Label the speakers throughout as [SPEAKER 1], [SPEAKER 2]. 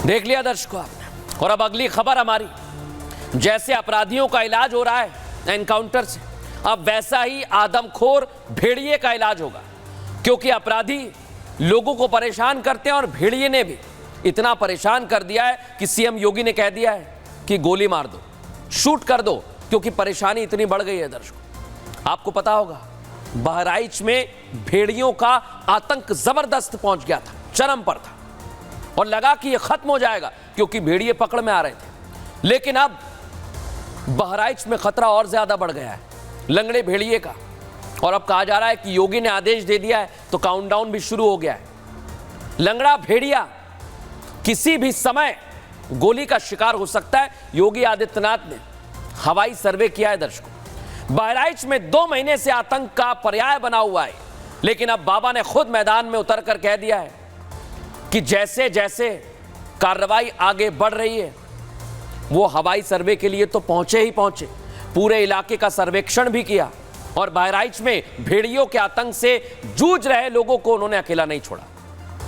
[SPEAKER 1] देख लिया दर्शकों आपने। और अब अगली खबर हमारी, जैसे अपराधियों का इलाज हो रहा है एनकाउंटर से, अब वैसा ही आदमखोर भेड़िए का इलाज होगा। क्योंकि अपराधी लोगों को परेशान करते हैं और भेड़िए ने भी इतना परेशान कर दिया है कि सीएम योगी ने कह दिया है कि गोली मार दो, शूट कर दो, क्योंकि परेशानी इतनी बढ़ गई है। दर्शकों आपको पता होगा बहराइच में भेड़ियों का आतंक जबरदस्त पहुंच गया था, चरम पर था और लगा कि यह खत्म हो जाएगा क्योंकि भेड़िए पकड़ में आ रहे थे। लेकिन अब बहराइच में खतरा और ज्यादा बढ़ गया है लंगड़े भेड़िए का। और अब कहा जा रहा है कि योगी ने आदेश दे दिया है तो काउंटडाउन भी शुरू हो गया है। लंगड़ा भेड़िया किसी भी समय गोली का शिकार हो सकता है। योगी आदित्यनाथ ने हवाई सर्वे किया है दर्शकों। बहराइच में 2 महीने से आतंक का पर्याय बना हुआ है, लेकिन अब बाबा ने खुद मैदान में उतरकर कह दिया है कि जैसे जैसे कार्रवाई आगे बढ़ रही है, वो हवाई सर्वे के लिए तो पहुंचे ही पहुंचे, पूरे इलाके का सर्वेक्षण भी किया और बहराइच में भेड़ियों के आतंक से जूझ रहे लोगों को उन्होंने अकेला नहीं छोड़ा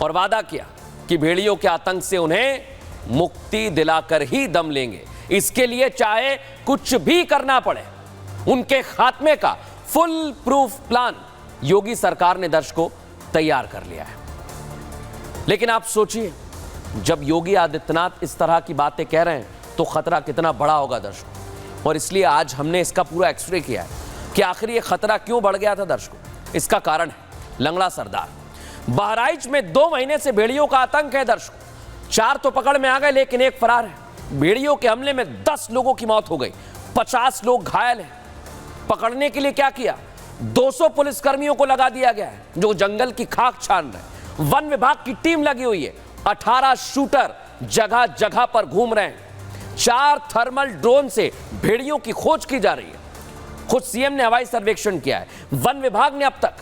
[SPEAKER 1] और वादा किया कि भेड़ियों के आतंक से उन्हें मुक्ति दिलाकर ही दम लेंगे। इसके लिए चाहे कुछ भी करना पड़े, उनके खात्मे का फुल प्रूफ प्लान योगी सरकार ने दर्शकों तैयार कर लिया है। लेकिन आप सोचिए, जब योगी आदित्यनाथ इस तरह की बातें कह रहे हैं तो खतरा कितना बड़ा होगा दर्शकों। और इसलिए आज हमने इसका पूरा एक्सरे किया है कि आखिर ये खतरा क्यों बढ़ गया था दर्शकों। इसका कारण है लंगड़ा सरदार। बहराइच में 2 महीने से भेड़ियों का आतंक है दर्शकों। 4 तो पकड़ में आ गए लेकिन 1 फरार है। भेड़ियों के हमले में 10 लोगों की मौत हो गई, 50 लोग घायल हैं। पकड़ने के लिए क्या किया, 200 पुलिसकर्मियों को लगा दिया गया है जो जंगल की खाक छान रहे। वन विभाग की टीम लगी हुई है, 18 शूटर जगह जगह पर घूम रहे हैं। 4 थर्मल ड्रोन से भेड़ियों की खोज की जा रही है। खुद सीएम ने हवाई सर्वेक्षण किया है। वन विभाग ने अब तक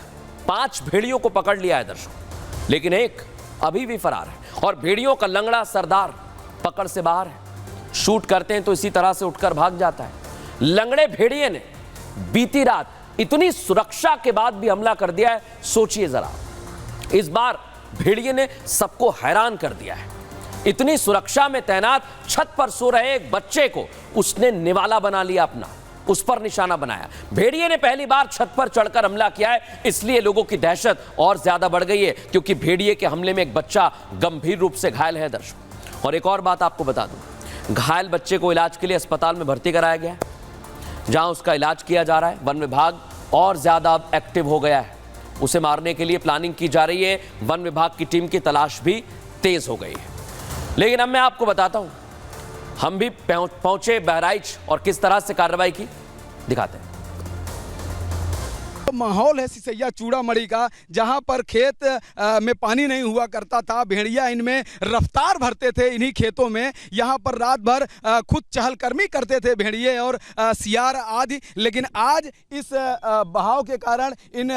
[SPEAKER 1] 5 भेड़ियों को पकड़ लिया है दर्शकों, लेकिन 1 अभी भी फरार है और भेड़ियों का लंगड़ा सरदार पकड़ से बाहर है। शूट करते हैं तो इसी तरह से उठकर भाग जाता है। लंगड़े भेड़िए ने बीती रात इतनी सुरक्षा के बाद भी हमला कर दिया है। सोचिए जरा, इस बार भेड़िए ने सबको हैरान कर दिया है। इतनी सुरक्षा में तैनात छत पर सो रहे एक बच्चे को उसने निवाला बना लिया अपना, उस पर निशाना बनाया। भेड़िए ने पहली बार छत पर चढ़कर हमला किया है, इसलिए लोगों की दहशत और ज्यादा बढ़ गई है क्योंकि भेड़िए के हमले में एक बच्चा गंभीर रूप से घायल है दर्शकों। और एक और बात आपको बता दूं, घायल बच्चे को इलाज के लिए अस्पताल में भर्ती कराया गया है, जहां उसका इलाज किया जा रहा है। वन विभाग और ज्यादा अब एक्टिव हो गया है, उसे मारने के लिए प्लानिंग की जा रही है। वन विभाग की टीम की तलाश भी तेज हो गई है। लेकिन अब मैं आपको बताता हूं, हम भी पहुंचे बहराइच और किस तरह से कार्रवाई की, दिखाते हैं।
[SPEAKER 2] तो माहौल है सिसैया चूड़ामणि का, जहां पर खेत में पानी नहीं हुआ करता था। भेड़िया इनमें रफ्तार भरते थे इन्हीं खेतों में। यहां पर रात भर खुद चहलकर्मी करते थे भेड़िए और सियार आदि। लेकिन आज इस बहाव के कारण, इन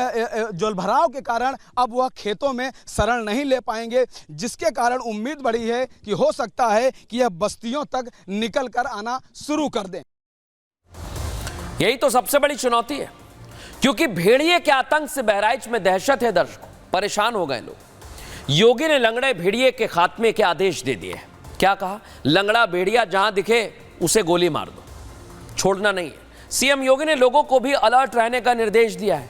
[SPEAKER 2] जलभराव के कारण अब वह खेतों में शरण नहीं ले पाएंगे, जिसके कारण उम्मीद बढ़ी है कि हो सकता है कि यह बस्तियों तक निकल कर आना शुरू कर दें।
[SPEAKER 1] यही तो सबसे बड़ी चुनौती है, क्योंकि भेड़िए के आतंक से बहराइच में दहशत है दर्शकों, परेशान हो गए लोग। योगी ने लंगड़े भेड़िए के खात्मे के आदेश दे दिए। क्या कहा, लंगड़ा भेड़िया जहां दिखे उसे गोली मार दो, छोड़ना नहीं है। सीएम योगी ने लोगों को भी अलर्ट रहने का निर्देश दिया है।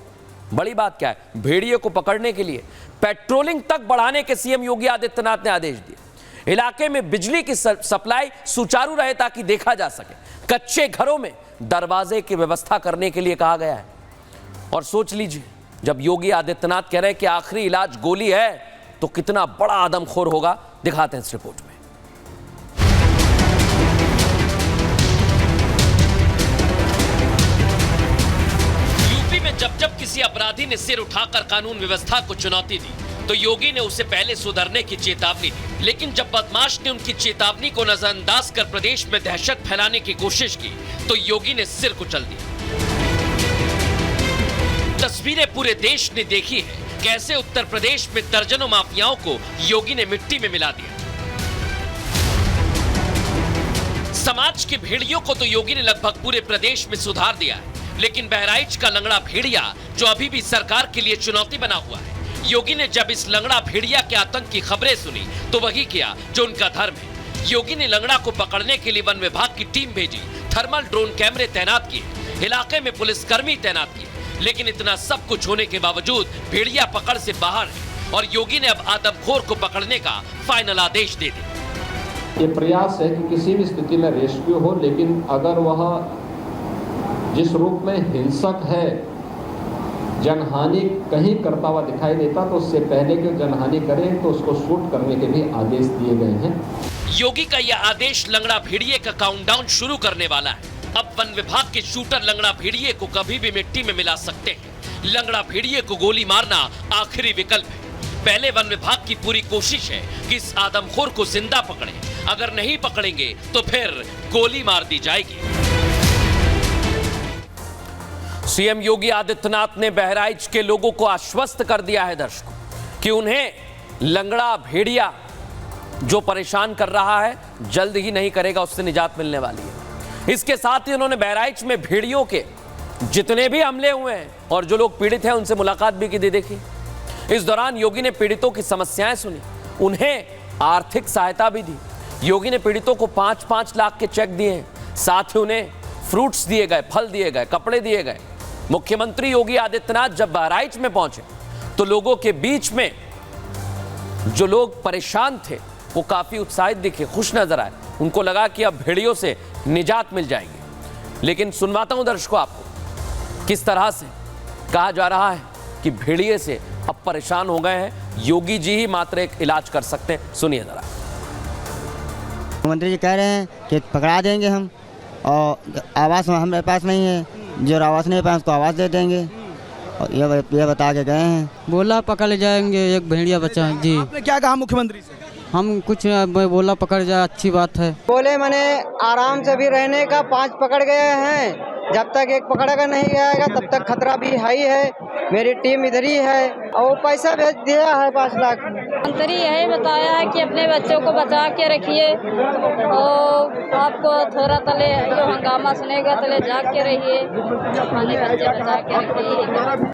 [SPEAKER 1] बड़ी बात क्या है, भेड़िए को पकड़ने के लिए पेट्रोलिंग तक बढ़ाने के सीएम योगी आदित्यनाथ ने आदेश दिए। इलाके में बिजली की सप्लाई सुचारू रहे ताकि देखा जा सके। कच्चे घरों में दरवाजे की व्यवस्था करने के लिए कहा गया है। और सोच लीजिए, जब योगी आदित्यनाथ कह रहे हैं कि आखिरी इलाज गोली है, तो कितना बड़ा आदमखोर होगा, दिखाते हैं इस रिपोर्ट में। यूपी में जब जब किसी अपराधी ने सिर उठाकर कानून व्यवस्था को चुनौती दी तो योगी ने उसे पहले सुधरने की चेतावनी दी। लेकिन जब बदमाश ने उनकी चेतावनी को नजरअंदाज कर प्रदेश में दहशत फैलाने की कोशिश की तो योगी ने सिर कुचल दिया। तस्वीरें पूरे देश ने देखी है, कैसे उत्तर प्रदेश में दर्जनों माफियाओं को योगी ने मिट्टी में मिला दिया। समाज के भेड़ियों को तो योगी ने लगभग पूरे प्रदेश में सुधार दिया है, लेकिन बहराइच का लंगड़ा भेड़िया जो अभी भी सरकार के लिए चुनौती बना हुआ है। योगी ने जब इस लंगड़ा भेड़िया के आतंक की खबरें सुनी तो वही किया जो उनका धर्म है। योगी ने लंगड़ा को पकड़ने के लिए वन विभाग की टीम भेजी, थर्मल ड्रोन कैमरे तैनात किए, इलाके में पुलिसकर्मी तैनात किए, लेकिन इतना सब कुछ होने के बावजूद भेड़िया पकड़ से बाहर है और योगी ने अब आदमखोर को पकड़ने का फाइनल आदेश दे दिया।
[SPEAKER 3] ये प्रयास है कि किसी भी स्थिति में रेस्क्यू हो, लेकिन अगर वह जिस रूप में हिंसक है, जनहानि कहीं करता हुआ दिखाई देता, तो उससे पहले कि जनहानि करे तो उसको शूट करने के भी आदेश दिए गए हैं।
[SPEAKER 1] योगी का यह आदेश लंगड़ा भेड़िए का काउंटडाउन शुरू करने वाला है। अब वन विभाग के शूटर लंगड़ा भेड़िए को कभी भी मिट्टी में मिला सकते हैं। लंगड़ा भेड़िए को गोली मारना आखिरी विकल्प है। पहले वन विभाग की पूरी कोशिश है कि इस आदमखोर को जिंदा पकड़े, अगर नहीं पकड़ेंगे तो फिर गोली मार दी जाएगी। सीएम योगी आदित्यनाथ ने बहराइच के लोगों को आश्वस्त कर दिया है दर्शकों कि उन्हें लंगड़ा भेड़िया जो परेशान कर रहा है जल्द ही नहीं करेगा, उससे निजात मिलने वाली है। इसके साथ ही उन्होंने बहराइच में भेड़ियों के जितने भी हमले हुए हैं और जो लोग पीड़ित हैं उनसे मुलाकात भी की। देखी इस दौरान योगी ने पीड़ितों की समस्याएं सुनी, उन्हें आर्थिक सहायता भी दी। योगी ने पीड़ितों को 5-5 लाख के चेक दिए हैं, साथ ही उन्हें फ्रूट्स दिए गए, फल दिए गए, कपड़े दिए गए। मुख्यमंत्री योगी आदित्यनाथ जब बहराइच में पहुंचे तो लोगों के बीच में जो लोग परेशान थे वो काफी उत्साहित दिखे, खुश नजर आए। उनको लगा कि अब भेड़ियों से निजात मिल जाएगी। लेकिन सुनवाता हूं दर्शकों आपको किस तरह से कहा जा रहा है कि भेड़िए से अब परेशान हो गए हैं, योगी जी ही मात्र एक इलाज कर सकते हैं। सुनिए जरा।
[SPEAKER 4] मुख्यमंत्री जी कह रहे हैं कि पकड़ा देंगे हम, और आवास हमारे पास नहीं है, जो आवास नहीं पाए उसको आवास दे देंगे, और ये बता के गए हैं।
[SPEAKER 5] बोला पकड़ ले जाएंगे एक भेड़िया बच्चा जी।
[SPEAKER 2] आपने क्या कहा मुख्यमंत्री से?
[SPEAKER 5] हम कुछ बोला पकड़ जाए, अच्छी बात है।
[SPEAKER 6] बोले मैंने आराम से भी रहने का 5 पकड़ गए हैं, जब तक एक पकड़ेगा नहीं आएगा तब तक खतरा भी हाई है। मेरी टीम इधर ही है और वो पैसा भेज दिया है 5 लाख।
[SPEAKER 7] मंत्री यही बताया है कि अपने बच्चों को बचा के रखिए और आपको थोड़ा तले जो हंगामा सुनेगा तले जाग के रहिए, अपने बच्चे बचा के रखिए।